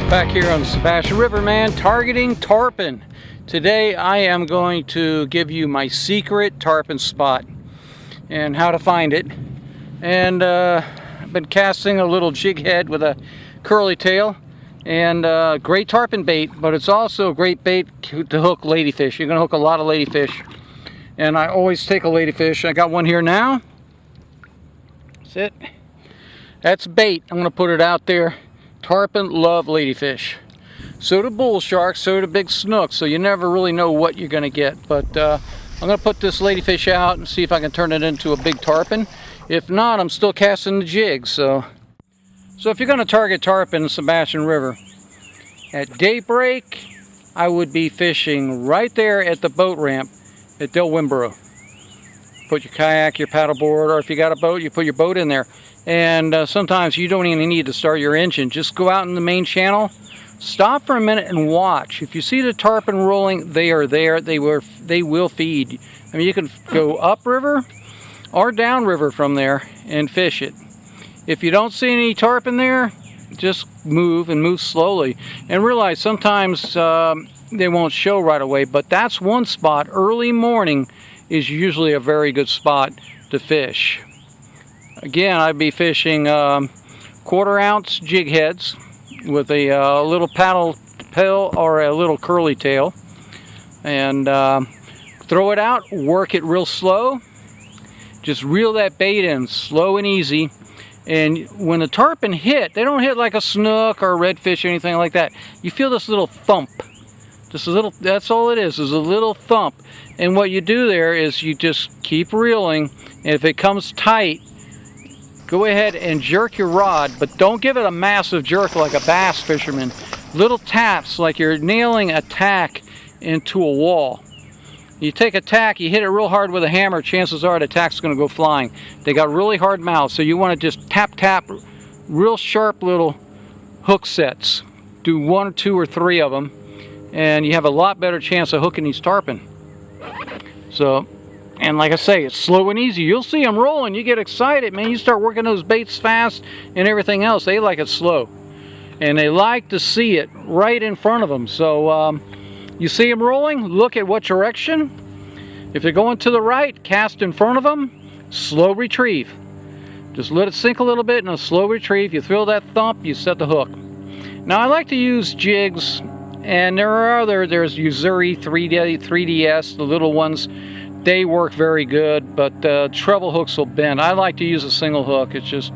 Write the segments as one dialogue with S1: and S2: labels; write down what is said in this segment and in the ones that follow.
S1: Back here on the Sebastian River, man, targeting tarpon. Today I am going to give you my secret tarpon spot and how to find it. And I've been casting a little jig head with a curly tail and great tarpon bait, but it's also a great bait to hook ladyfish. You're going to hook a lot of ladyfish, and I always take a ladyfish. I got one here now. That's it. That's bait. I'm going to put it out there. Tarpon love ladyfish. So do bull sharks, so do big snooks, so you never really know what you're going to get. But I'm going to put this ladyfish out and see if I can turn it into a big tarpon. If not, I'm still casting the jig. So if you're going to target tarpon in the Sebastian River, at daybreak, I would be fishing right there at the boat ramp at Del Wimborough. Put your kayak, your paddleboard, or if you got a boat, you put your boat in there. And sometimes you don't even need to start your engine. Just go out in the main channel, stop for a minute and watch. If you see the tarpon rolling, they are there. They will feed. I mean, you can go upriver or downriver from there and fish it. If you don't see any tarpon there, just move and move slowly. And realize sometimes they won't show right away, but that's one spot. Early morning is usually a very good spot to fish. Again, I'd be fishing 1/4 ounce jig heads with a little paddle tail or a little curly tail, and throw it out, work it real slow, just reel that bait in slow and easy. And when the tarpon hit, they don't hit like a snook or a redfish or anything like that. You feel this little thump, just a little, that's all it is a little thump. And what you do there is you just keep reeling, and if it comes tight, go ahead and jerk your rod, but don't give it a massive jerk like a bass fisherman. Little taps like you're nailing a tack into a wall. You take a tack, you hit it real hard with a hammer, chances are the tack's going to go flying. They got really hard mouths, so you want to just tap, tap, real sharp little hook sets. Do 1 or 2 or 3 of them, and you have a lot better chance of hooking these tarpon. So, and like I say, it's slow and easy. You'll see them rolling. You get excited, man. You start working those baits fast and everything else. They like it slow. And they like to see it right in front of them. So you see them rolling, look at what direction. If they're going to the right, cast in front of them, slow retrieve. Just let it sink a little bit and a slow retrieve. You feel that thump, you set the hook. Now I like to use jigs, and there's Usuri 3DS, the little ones. They work very good, but treble hooks will bend. I like to use a single hook. It's just,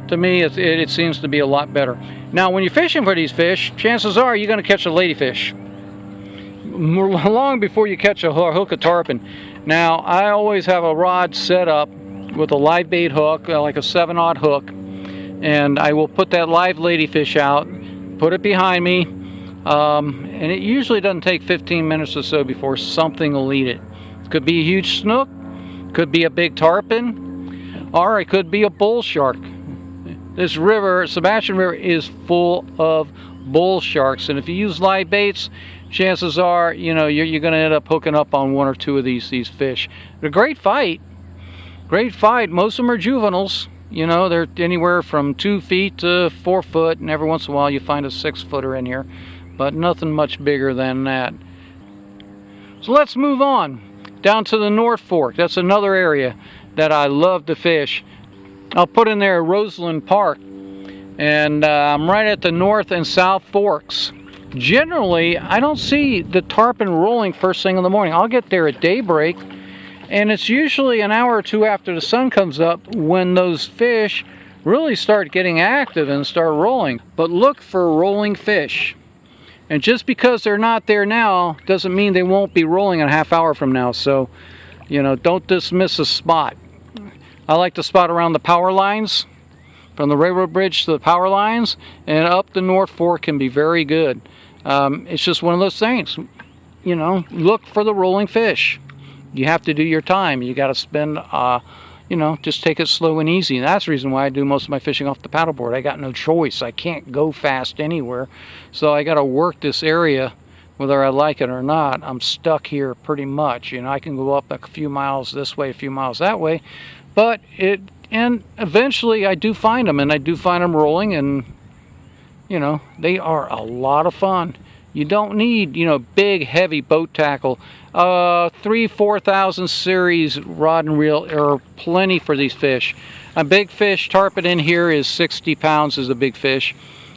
S1: to me, it seems to be a lot better. Now, when you're fishing for these fish, chances are you're going to catch a ladyfish long before you catch a hook of tarpon. Now, I always have a rod set up with a live bait hook, like a 7/0 hook, and I will put that live ladyfish out, put it behind me, and it usually doesn't take 15 minutes or so before something will eat it. Could be a huge snook, could be a big tarpon, or it could be a bull shark. This river, Sebastian River, is full of bull sharks, and if you use live baits, chances are, you know, you're going to end up hooking up on 1 or 2 of these fish. They're a great fight. Great fight. Most of them are juveniles. You know, they're anywhere from 2 feet to 4 foot, and every once in a while you find a 6-footer in here, but nothing much bigger than that. So let's move on. Down to the North Fork. That's another area that I love to fish. I'll put in there Roseland Park, and I'm right at the North and South Forks. Generally, I don't see the tarpon rolling first thing in the morning. I'll get there at daybreak, and it's usually an hour or 2 after the sun comes up when those fish really start getting active and start rolling. But look for rolling fish. And just because they're not there now doesn't mean they won't be rolling in a half hour from now. So, you know, don't dismiss a spot. I like to spot around the power lines, from the railroad bridge to the power lines, and up the North Fork can be very good. It's just one of those things. You know, look for the rolling fish. You have to do your time. You got to spend, you know, just take it slow and easy. And that's the reason why I do most of my fishing off the paddleboard. I got no choice. I can't go fast anywhere. So I got to work this area whether I like it or not. I'm stuck here pretty much. You know, I can go up a few miles this way, a few miles that way. But and eventually I do find them, and I do find them rolling, and you know, they are a lot of fun. You don't need, you know, big heavy boat tackle. 3,000-4,000 series rod and reel are plenty for these fish. A big fish tarpon in here is 60 pounds is a big fish.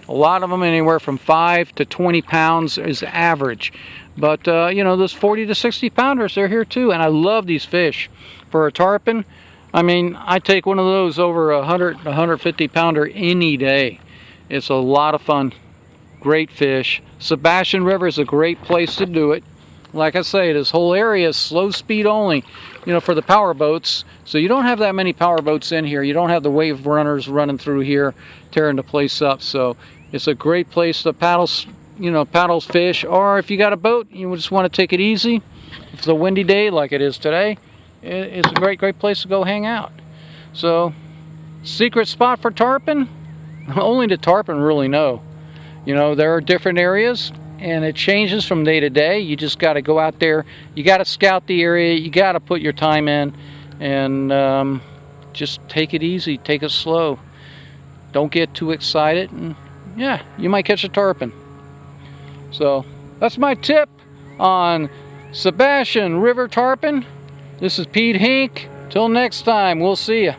S1: A lot of them anywhere from 5 to 20 pounds is average. But you know, those 40 to 60 pounders, they're here too, and I love these fish. For a tarpon, I mean, I take one of those over 150 pounder any day. It's a lot of fun. Great fish. Sebastian River is a great place to do it. Like I say, this whole area is slow speed only, you know, for the power boats. So you don't have that many power boats in here. You don't have the wave runners running through here, tearing the place up. So it's a great place to paddle, you know, paddle fish. Or if you got a boat, you just want to take it easy. If it's a windy day like it is today, it's a great place to go hang out. So, secret spot for tarpon? Only the tarpon really know. You know, there are different areas, and it changes from day to day. You just got to go out there. You got to scout the area. You got to put your time in, and just take it easy. Take it slow. Don't get too excited, and yeah, you might catch a tarpon. So that's my tip on Sebastian River tarpon. This is Pete Hink. Till next time, we'll see you.